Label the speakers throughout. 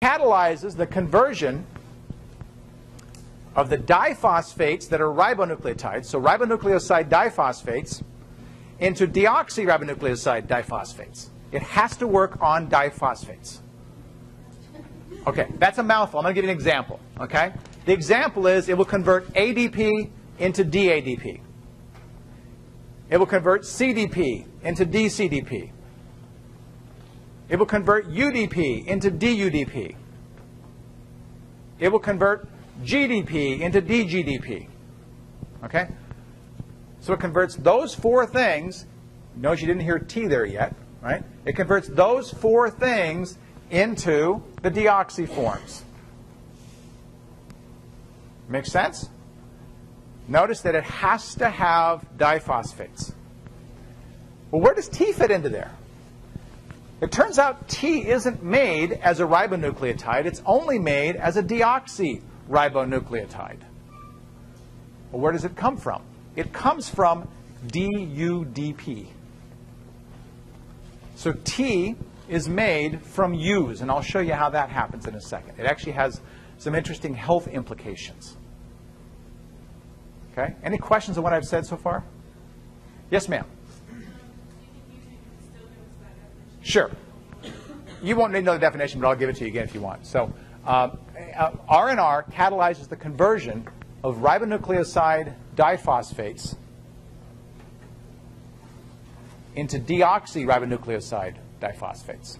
Speaker 1: catalyzes the conversion of the diphosphates that are ribonucleotides, so ribonucleoside diphosphates, into deoxyribonucleoside diphosphates. It has to work on diphosphates. Okay, that's a mouthful. I'm going to give you an example. Okay? The example is it will convert ADP into DADP. It will convert CDP into DCDP. It will convert UDP into DUDP. It will convert GDP into DGDP. Okay? So it converts those four things. Notice you didn't hear T there yet, right? It converts those four things into the deoxy forms. Make sense? Notice that it has to have diphosphates. Well, where does T fit into there? It turns out T isn't made as a ribonucleotide. It's only made as a deoxyribonucleotide. Well, where does it come from? It comes from DUDP. So T is made from U's, and I'll show you how that happens in a second. It actually has some interesting health implications. Okay? Any questions on what I've said so far? Yes, ma'am. Sure. You won't need to know the definition, but I'll give it to you again if you want. So RNR catalyzes the conversion of ribonucleoside diphosphates into deoxyribonucleoside diphosphates.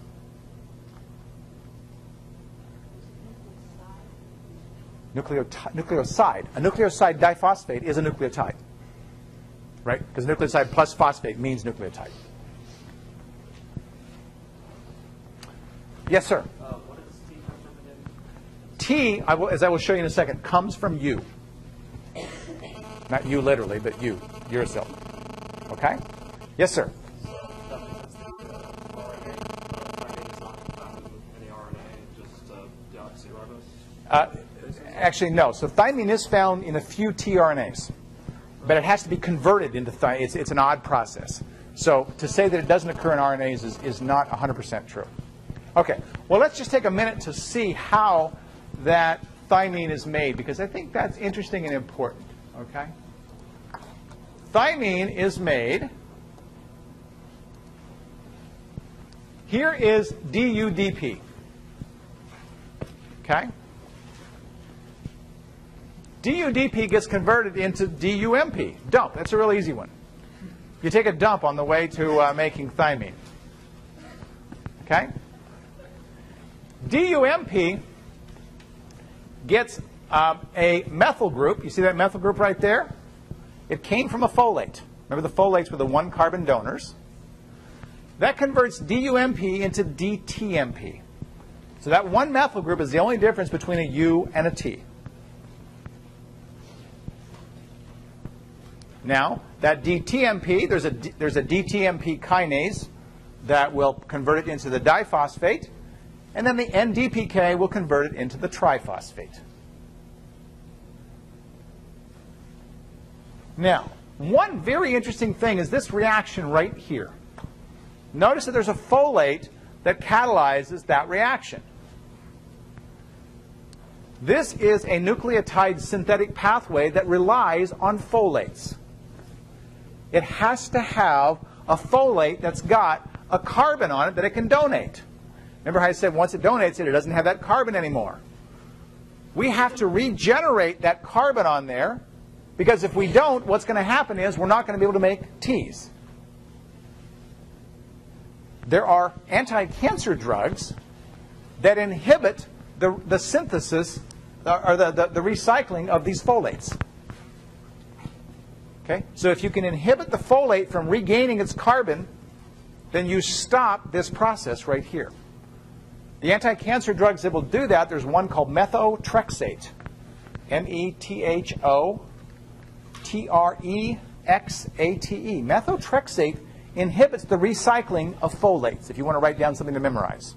Speaker 1: Nucleoside. A nucleoside diphosphate is a nucleotide, right? Because nucleoside plus phosphate means nucleotide. Yes, sir.
Speaker 2: What does T come from again?
Speaker 1: T, as I will show you in a second, comes from you. Not you literally, but you, yourself. Okay? Yes, sir.
Speaker 2: So that makes sense. RNA is not found in any RNA, just deoxyribose?
Speaker 1: Actually, no. So thymine is found in a few tRNAs, but it has to be converted into thymine. It's an odd process. So to say that it doesn't occur in RNAs is not 100% true. Okay. Well, let's just take a minute to see how that thymine is made, because I think that's interesting and important. Okay? Thymine is made. Here is DUDP. Okay? DUDP gets converted into DUMP. Dump. That's a real easy one. You take a dump on the way to making thymine. Okay? DUMP gets a methyl group. You see that methyl group right there? It came from a folate. Remember the folates were the one-carbon donors. That converts DUMP into DTMP. So that one methyl group is the only difference between a U and a T. Now, that DTMP, there's a DTMP kinase that will convert it into the diphosphate, and then the NDPK will convert it into the triphosphate. Now, one very interesting thing is this reaction right here. Notice that there's a folate that catalyzes that reaction. This is a nucleotide synthetic pathway that relies on folates. It has to have a folate that's got a carbon on it that it can donate. Remember how I said once it donates it, it doesn't have that carbon anymore. We have to regenerate that carbon on there, because if we don't, what's going to happen is we're not going to be able to make T's. There are anti-cancer drugs that inhibit the synthesis or the recycling of these folates. Okay? So if you can inhibit the folate from regaining its carbon, then you stop this process right here. The anti-cancer drugs that will do that, there's one called methotrexate. M-E-T-H-O-T-R-E-X-A-T-E. Methotrexate inhibits the recycling of folates, if you want to write down something to memorize.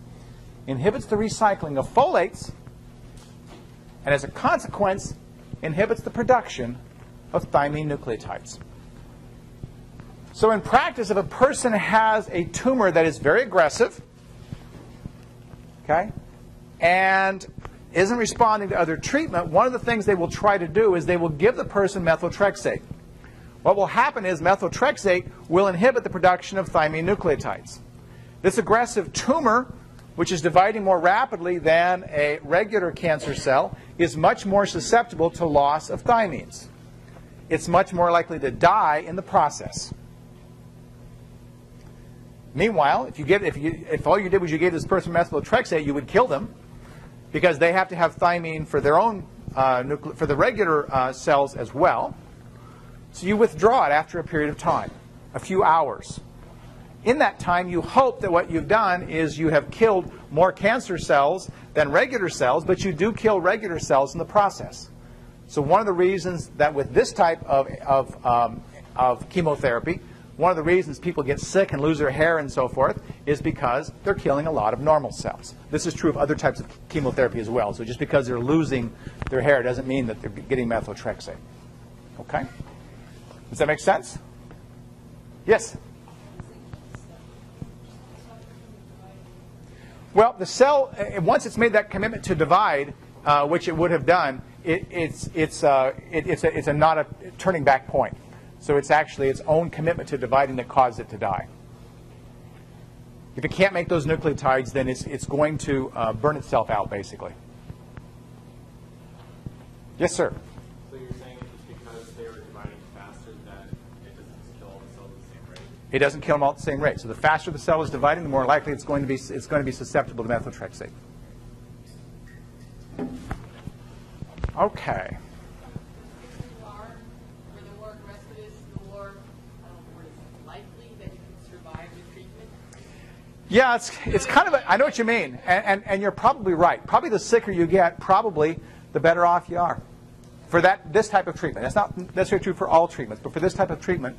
Speaker 1: Inhibits the recycling of folates, and as a consequence, inhibits the production of thymine nucleotides. So in practice, if a person has a tumor that is very aggressive, okay, and isn't responding to other treatment, one of the things they will try to do is they will give the person methotrexate. What will happen is methotrexate will inhibit the production of thymine nucleotides. This aggressive tumor, which is dividing more rapidly than a regular cancer cell, is much more susceptible to loss of thymines. It's much more likely to die in the process. Meanwhile, if all you did was you gave this person methotrexate, you would kill them because they have to have thymine for their own for the regular cells as well. So you withdraw it after a period of time, a few hours. In that time, you hope that what you've done is you have killed more cancer cells than regular cells, but you do kill regular cells in the process. So one of the reasons that with this type of chemotherapy, one of the reasons people get sick and lose their hair and so forth is because they're killing a lot of normal cells. This is true of other types of chemotherapy as well. So just because they're losing their hair doesn't mean that they're getting methotrexate. Okay? Does that make sense? Yes? Well, the cell, once it's made that commitment to divide, which it would have done, it's not a turning back point. So it's actually its own commitment to dividing that caused it to die. If it can't make those nucleotides, then it's going to burn itself out, basically. Yes, sir?
Speaker 2: So you're saying just because they were dividing faster that it doesn't kill all the cells at the same rate?
Speaker 1: It doesn't kill them all at the same rate. So the faster the cell is dividing, the more likely it's going to be susceptible to methotrexate. Okay. Yeah, it's kind of I know what you mean, and you're probably right. Probably the sicker you get, probably the better off you are for this type of treatment. That's not necessarily true for all treatments, but for this type of treatment,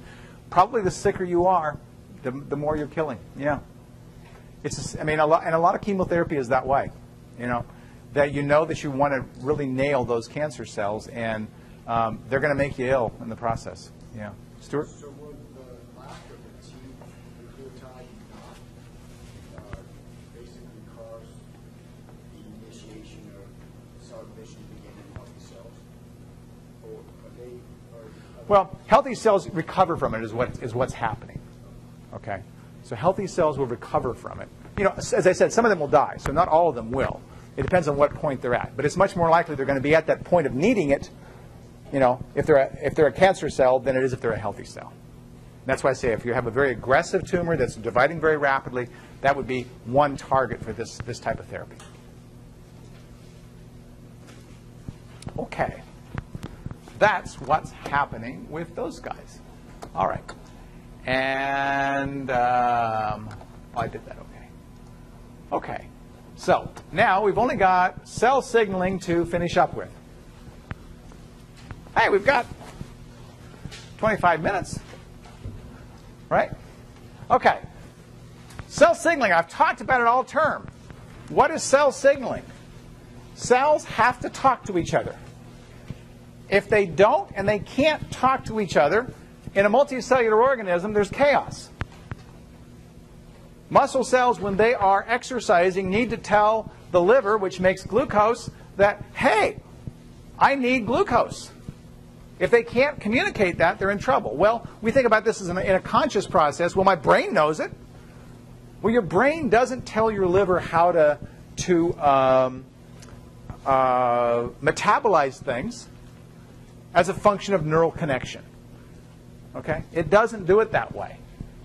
Speaker 1: probably the sicker you are, the more you're killing. Yeah, I mean, a lot of chemotherapy is that way. That you know that you want to really nail those cancer cells, and they're going to make you ill in the process. Yeah, Stuart.
Speaker 3: So would the lack of the T nucleotide not basically cause the initiation of cell division to begin in healthy cells? Or
Speaker 1: Well, healthy cells recover from it is what's happening. Okay, so healthy cells will recover from it. As I said, some of them will die, so not all of them will. It depends on what point they're at, but it's much more likely they're going to be at that point of needing it. If they're a cancer cell, than it is if they're a healthy cell. That's why I say if you have a very aggressive tumor that's dividing very rapidly, that would be one target for this type of therapy. Okay, that's what's happening with those guys. All right, and I did that. Okay. Okay. So now we've only got cell signaling to finish up with. Hey, we've got 25 minutes, right? Okay. Cell signaling, I've talked about it all term. What is cell signaling? Cells have to talk to each other. If they don't and they can't talk to each other, in a multicellular organism, there's chaos. Muscle cells, when they are exercising, need to tell the liver, which makes glucose, that, hey, I need glucose. If they can't communicate that, they're in trouble. Well, we think about this as in a conscious process. Well, my brain knows it. Well, your brain doesn't tell your liver how to metabolize things as a function of neural connection. Okay? It doesn't do it that way.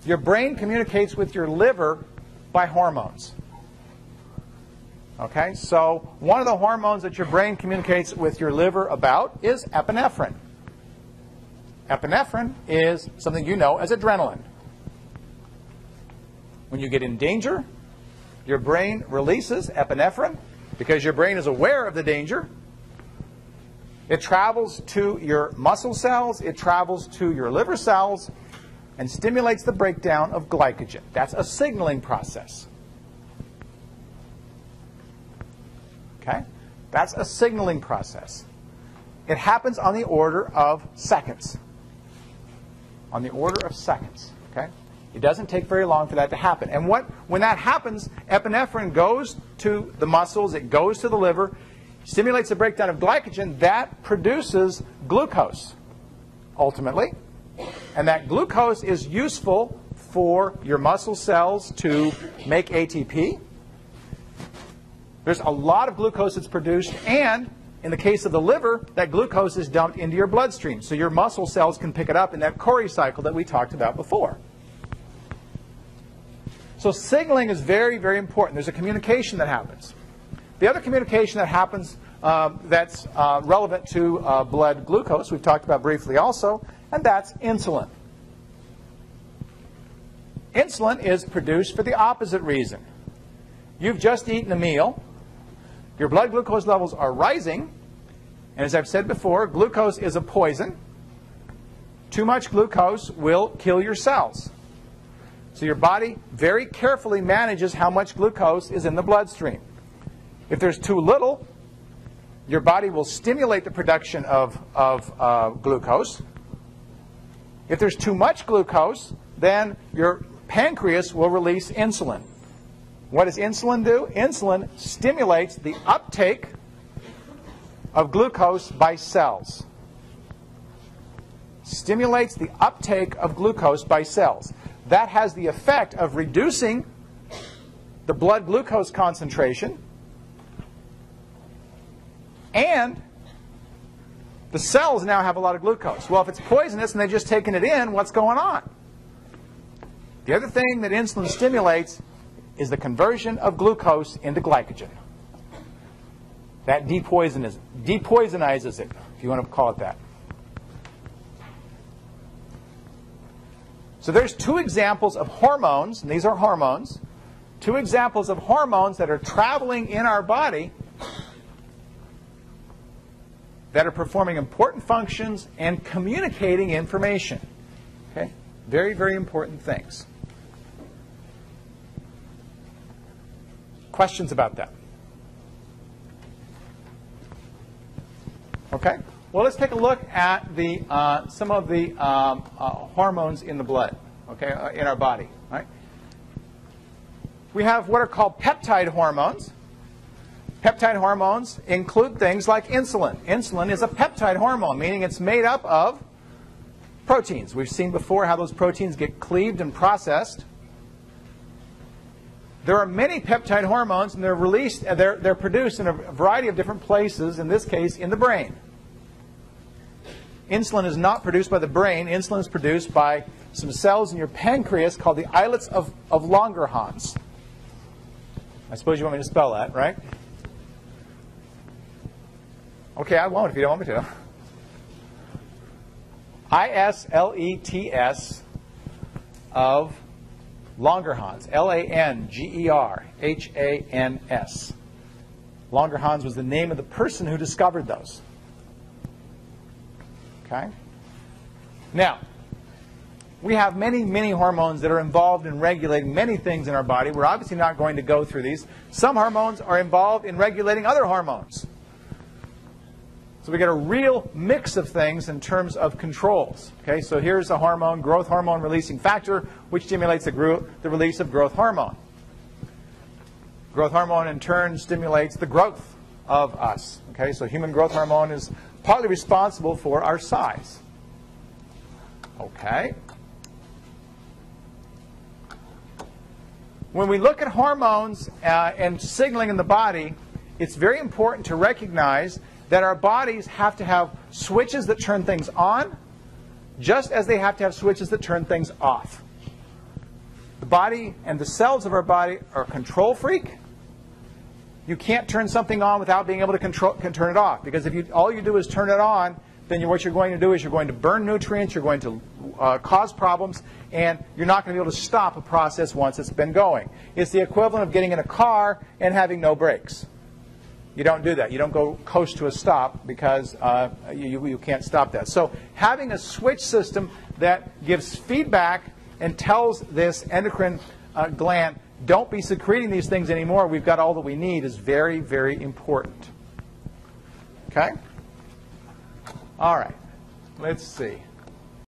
Speaker 1: Your brain communicates with your liver by hormones. Okay, so one of the hormones that your brain communicates with your liver about is epinephrine. Epinephrine is something you know as adrenaline. When you get in danger, your brain releases epinephrine because your brain is aware of the danger. It travels to your muscle cells, it travels to your liver cells, and stimulates the breakdown of glycogen. That's a signaling process. Okay? That's a signaling process. It happens on the order of seconds. On the order of seconds. Okay? It doesn't take very long for that to happen. And when that happens, epinephrine goes to the muscles, it goes to the liver, stimulates the breakdown of glycogen, that produces glucose, ultimately. And that glucose is useful for your muscle cells to make ATP. There's a lot of glucose that's produced, and in the case of the liver, that glucose is dumped into your bloodstream, so your muscle cells can pick it up in that Cori cycle that we talked about before. So signaling is very, very important. There's a communication that happens. The other communication that happens that's relevant to blood glucose, we've talked about briefly also, and that's insulin. Insulin is produced for the opposite reason. You've just eaten a meal. Your blood glucose levels are rising. And as I've said before, glucose is a poison. Too much glucose will kill your cells. So your body very carefully manages how much glucose is in the bloodstream. If there's too little, your body will stimulate the production of glucose. If there's too much glucose, then your pancreas will release insulin. What does insulin do? Insulin stimulates the uptake of glucose by cells. Stimulates the uptake of glucose by cells. That has the effect of reducing the blood glucose concentration, and the cells now have a lot of glucose. Well, if it's poisonous and they've just taken it in, what's going on? The other thing that insulin stimulates is the conversion of glucose into glycogen. That depoisonizes it, if you want to call it that. So there's two examples of hormones, and these are hormones, two examples of hormones that are traveling in our body that are performing important functions and communicating information. Okay? Very, very important things. Questions about that? Okay. Well, let's take a look at the some of the hormones in the blood, okay, in our body. Right? We have what are called peptide hormones. Peptide hormones include things like insulin. Insulin is a peptide hormone, meaning it's made up of proteins. We've seen before how those proteins get cleaved and processed. There are many peptide hormones, and they're produced in a variety of different places, in this case, in the brain. Insulin is not produced by the brain. Insulin is produced by some cells in your pancreas called the islets of Langerhans. I suppose you want me to spell that, right? Okay, I won't if you don't want me to. ISLETS of Langerhans, Langerhans. Langerhans was the name of the person who discovered those. Okay? Now, we have many, many hormones that are involved in regulating many things in our body. We're obviously not going to go through these. Some hormones are involved in regulating other hormones. So we get a real mix of things in terms of controls. Okay, so here's a hormone, growth hormone releasing factor, which stimulates the release of growth hormone. Growth hormone in turn stimulates the growth of us. Okay, so human growth hormone is partly responsible for our size. Okay. When we look at hormones and signaling in the body, it's very important to recognize that our bodies have to have switches that turn things on, just as they have to have switches that turn things off. The body and the cells of our body are a control freak. You can't turn something on without being able to turn it off, because if all you do is turn it on, then what you're going to do is you're going to burn nutrients, you're going to cause problems, and you're not going to be able to stop a process once it's been going. It's the equivalent of getting in a car and having no brakes. You don't do that. You don't go coast to a stop because you can't stop that. So having a switch system that gives feedback and tells this endocrine gland, don't be secreting these things anymore, we've got all that we need, is very, very important. Okay? All right. Let's see.